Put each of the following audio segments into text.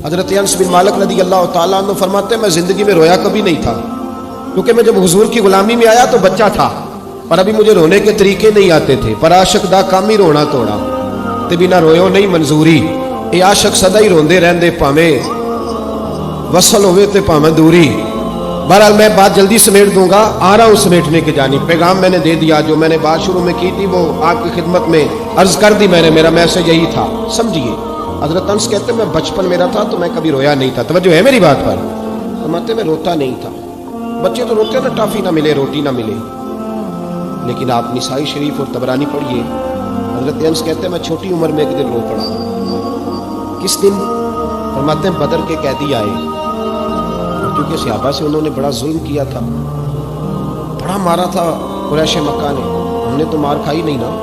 حضرت انس بن مالک رضی اللہ تعالیٰ عنہ فرماتے ہیں میں زندگی میں رویا کبھی نہیں تھا، کیونکہ میں جب حضور کی غلامی میں آیا تو بچہ تھا پر ابھی مجھے رونے کے طریقے نہیں آتے تھے، پر عاشق دا کام ہی رونا توڑا تے بنا رویو نہیں منظوری، اے عاشق سدا ہی روندے رہندے پاویں وصل ہوئے تے پاویں دوری۔ بہرحال میں بات جلدی سمیٹ دوں گا، آ رہا ہوں سمیٹنے کی جانب۔ پیغام میں نے دے دیا، جو میں نے بات شروع میں کی تھی وہ آپ کی خدمت میں عرض کر دی میں نے، میرا میسج یہی تھا، سمجھیے۔ حضرت انس کہتے ہیں میں بچپن میرا تھا تو میں کبھی رویا نہیں تھا، توجہ ہے میری بات پر؟ فرماتے میں روتا نہیں تھا، بچے تو روتے نا ٹافی نہ ملے روٹی نہ ملے، لیکن آپ نسائی شریف اور طبرانی پڑھیے، حضرت انس کہتے ہیں میں چھوٹی عمر میں ایک دن رو پڑا۔ کس دن؟ فرماتے ہیں بدر کے قیدی آئے، کیونکہ صحابہ سے انہوں نے بڑا ظلم کیا تھا، بڑا مارا تھا قریش مکہ نے، ہم نے تو مار کھائی نہیں نا۔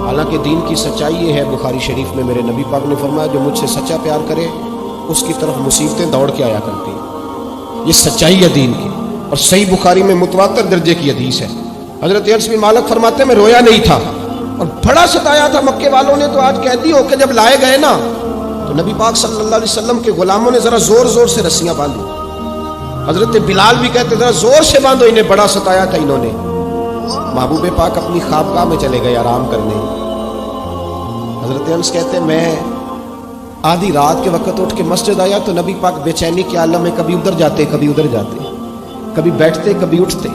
حالانکہ دین کی سچائی یہ ہے، بخاری شریف میں میرے نبی پاک نے فرمایا جو مجھ سے سچا پیار کرے اس کی طرف مصیبتیں دوڑ کے آیا کرتی ہیں، یہ سچائی ہے دین کی، اور صحیح بخاری میں متواتر درجے کی حدیث ہے۔ حضرت انس بن مالک فرماتے ہیں میں رویا نہیں تھا اور بڑا ستایا تھا مکے والوں نے، تو آج قیدی ہو کے جب لائے گئے نا تو نبی پاک صلی اللہ علیہ وسلم کے غلاموں نے ذرا زور زور سے رسیاں باندھی، حضرت بلال بھی کہتے ذرا زور سے باندھو، انہیں بڑا ستایا تھا انہوں نے۔ محبوب پاک اپنی خوابگاہ میں چلے گئے آرام کرنے۔ حضرت انس کہتے ہیں میں آدھی رات کے وقت اٹھ کے مسجد آیا تو نبی پاک بے چینی کے عالم میں کبھی ادھر جاتے کبھی ادھر جاتے، کبھی بیٹھتے کبھی اٹھتے،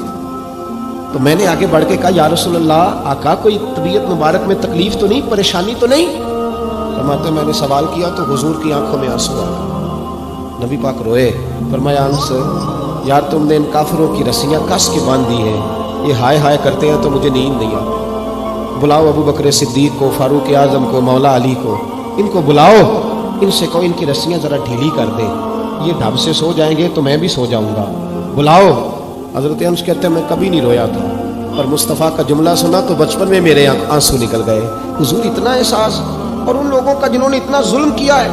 تو میں نے آگے بڑھ کے کہا یا رسول اللہ آقا کوئی طبیعت مبارک میں تکلیف تو نہیں، پریشانی تو نہیں؟ فرماتے میں نے سوال کیا تو حضور کی آنکھوں میں آنسو آ گئے، نبی پاک روئے، فرمایا انس یار تم نے ان کافروں کی رسیاں کس کے باندھ دی ہیں، یہ ہائے ہائے کرتے ہیں تو مجھے نیند نہیں آتی، بلاؤ ابو بکر صدیق کو، فاروق اعظم کو، مولا علی کو، ان کو بلاؤ، ان سے کہو ان کی رسیاں ذرا ڈھیلی کر دیں، یہ ڈھب سے سو جائیں گے تو میں بھی سو جاؤں گا، بلاؤ۔ حضرت انس کہتے ہیں میں کبھی نہیں رویا تھا، پر مصطفیٰ کا جملہ سنا تو بچپن میں میرے آنسو نکل گئے۔ حضور اتنا احساس، اور ان لوگوں کا جنہوں نے اتنا ظلم کیا ہے،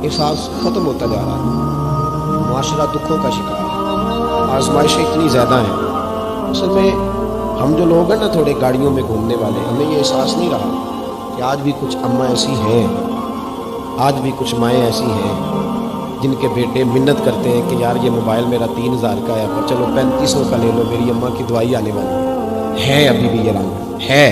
احساس ختم ہوتا جا رہا ہے، معاشرہ دکھوں کا شکار ہے، آزمائشیں اتنی زیادہ ہیں۔ اصل میں ہم جو لوگ ہیں نا تھوڑے گاڑیوں میں گھومنے والے، ہمیں یہ احساس نہیں رہا کہ آج بھی کچھ اماں ایسی ہیں، آج بھی کچھ مائیں ایسی ہیں جن کے بیٹے منت کرتے ہیں کہ یار یہ موبائل میرا 3000 کا ہے پر چلو 3500 کا لے لو، میری اماں کی دعائی آنے والی ہے، ابھی بھی یہ رنگ ہے۔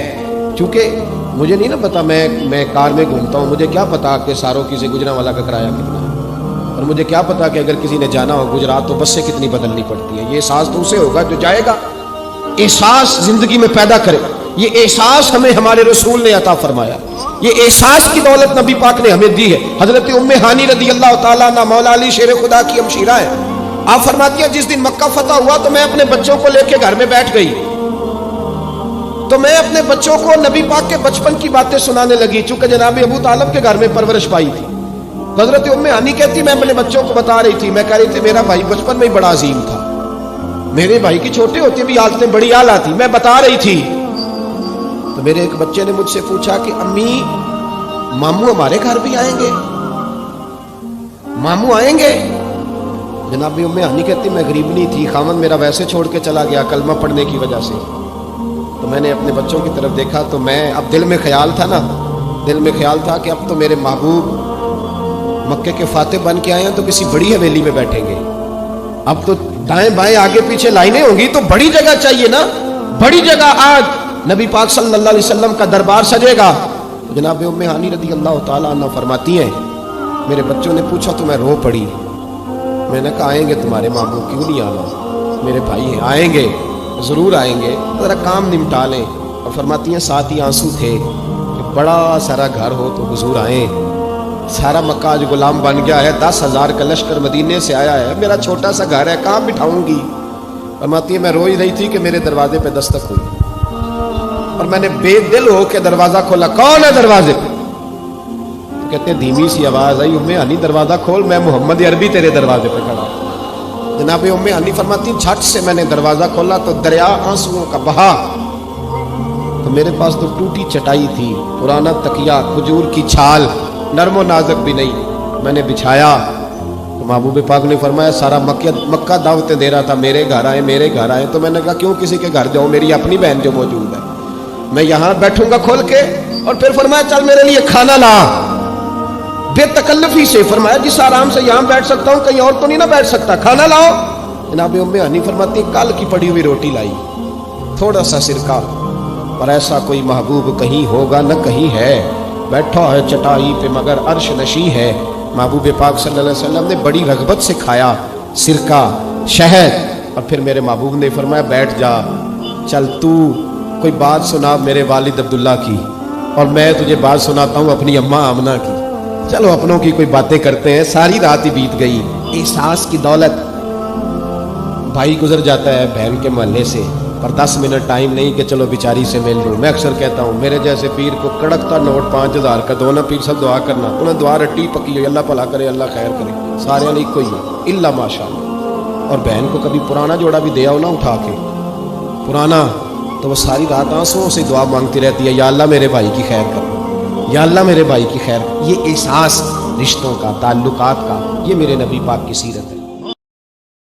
چونکہ مجھے نہیں نا پتا، میں کار میں گھومتا ہوں، مجھے کیا پتا کہ ساروکی سے گجرا والا کا کرایہ کتنا ہے، اور مجھے کیا پتا کہ اگر کسی نے جانا ہو گجرات تو بسیں کتنی بدلنی پڑتی ہے۔ یہ احساس تو اسے ہوگا جو جائے گا، احساس زندگی میں پیدا کرے، یہ احساس ہمیں ہمارے رسول نے عطا فرمایا، یہ احساس کی دولت نبی پاک نے ہمیں دی ہے۔ حضرت ام ہانی رضی اللہ تعالیٰ عنہ مولا علی شیر خدا کی ہمشیرہ ہے، آپ فرماتی ہیں جس دن مکہ فتح ہوا تو میں اپنے بچوں کو لے کے گھر میں بیٹھ گئی، تو میں اپنے بچوں کو نبی پاک کے بچپن کی باتیں سنانے لگی، چونکہ جناب ابو طالب کے گھر میں پرورش پائی تھی۔ حضرت ام ہانی کہتی میں اپنے بچوں کو بتا رہی تھی، میں کہہ رہی تھی میرا بھائی بچپن میں ہی بڑا عظیم تھا، میرے بھائی کی چھوٹے ہوتے بھی حالتیں بڑی اعلیٰ تھی، میں بتا رہی تھی۔ تو میرے ایک بچے نے مجھ سے پوچھا کہ امی ماموں ہمارے گھر بھی آئیں گے، ماموں آئیں گے؟ جناب ام ہانی کہتی میں غریبنی تھی، خامن میرا ویسے چھوڑ کے چلا گیا کلمہ پڑھنے کی وجہ سے، تو میں نے اپنے بچوں کی طرف دیکھا تو میں اب دل میں خیال تھا نا، دل میں خیال تھا کہ اب تو میرے محبوب مکے کے فاتح بن کے آئے ہیں تو کسی بڑی حویلی میں بیٹھیں گے، اب تو دائیں بائیں آگے پیچھے لائنیں ہوں گی تو بڑی جگہ چاہیے نا، بڑی جگہ آج نبی پاک صلی اللہ علیہ وسلم کا دربار سجے گا۔ جناب ام ہانی رضی اللہ تعالیٰ عنہ فرماتی ہیں میرے بچوں نے پوچھا تو میں رو پڑی، میں نے کہا آئیں گے تمہارے ماموں، کیوں نہیں آنا، میرے بھائی ہیں آئیں گے، ضرور آئیں گے، ذرا کام نمٹا لیں۔ اور فرماتی ہیں ساتھ ہی آنسو تھے کہ بڑا سارا گھر ہو تو حضور آئیں، سارا مکہ آج غلام بن گیا ہے، 10,000 کا لشکر مدینے سے آیا ہے، میرا چھوٹا سا گھر ہے کہاں بٹھاؤں گی۔ فرماتی ہے میں رو ہی رہی تھی کہ میرے دروازے پہ دستک ہوئی اور میں نے بے دل ہو کے دروازہ کھولا، کون ہے دروازے پہ؟ تو کہتے ہیں دھیمی سی آواز آئی ام ہانی دروازہ کھول، میں محمد عربی تیرے دروازے پہ کھڑا۔ جناب ام ہانی فرماتی جھٹ سے میں نے دروازہ کھولا تو دریا آنسوؤں کا بہا، تو میرے پاس تو ٹوٹی چٹائی تھی، پرانا تکیہ، کھجور کی چھال، نرم و نازک بھی نہیں، میں نے بچھایا تو محبوب پاک نے فرمایا سارا مکہ دعوتیں دے رہا تھا میرے گھر آئے میرے گھر آئے، تو میں نے کہا کیوں کسی کے گھر جاؤں، میری اپنی بہن جو موجود ہے، میں یہاں بیٹھوں گا کھول کے، اور پھر فرمایا چل میرے لیے کھانا لا۔ بے تکلفی سے فرمایا جس آرام سے یہاں بیٹھ سکتا ہوں کہیں اور تو نہیں نہ بیٹھ سکتا, کھانا لاؤ. جناب ام ہانی فرماتی کل کی پڑی ہوئی روٹی لائی, تھوڑا سا سرکہ, پر ایسا کوئی محبوب کہیں ہوگا نہ کہیں ہے, بیٹھا ہے چٹائی پہ مگر عرش نشیں ہے. محبوب پاک صلی اللہ علیہ وسلم نے بڑی رغبت سے کھایا سرکہ شہد, اور پھر میرے محبوب نے فرمایا بیٹھ جا, چل تو کوئی بات سنا میرے والد عبداللہ کی, اور میں تجھے بات سناتا ہوں اپنی اماں آمنہ کی. چلو اپنوں کی کوئی باتیں کرتے ہیں. ساری رات ہی بیت گئی. احساس کی دولت, بھائی گزر جاتا ہے بہن کے محلے سے, پر 10 منٹ ٹائم نہیں کہ چلو بیچاری سے مل لوں. میں اکثر کہتا ہوں میرے جیسے پیر کو کڑکتا نوٹ 5000 کا دو نا, پیر سب دعا کرنا, انہیں دعا رٹی پکی ہوئی, اللہ بھلا کرے اللہ خیر کرے, سارے نہیں کوئی ہے الا ماشاء اللہ. اور بہن کو کبھی پرانا جوڑا بھی دیا ہو نا اٹھا کے پرانا, تو وہ ساری رات آنسوں سے دعا مانگتی رہتی ہے, یا اللہ میرے بھائی کی خیر کر, یا اللہ میرے بھائی کی خیر. یہ احساس رشتوں کا, تعلقات کا, یہ میرے نبی پاک کی سیرت ہے.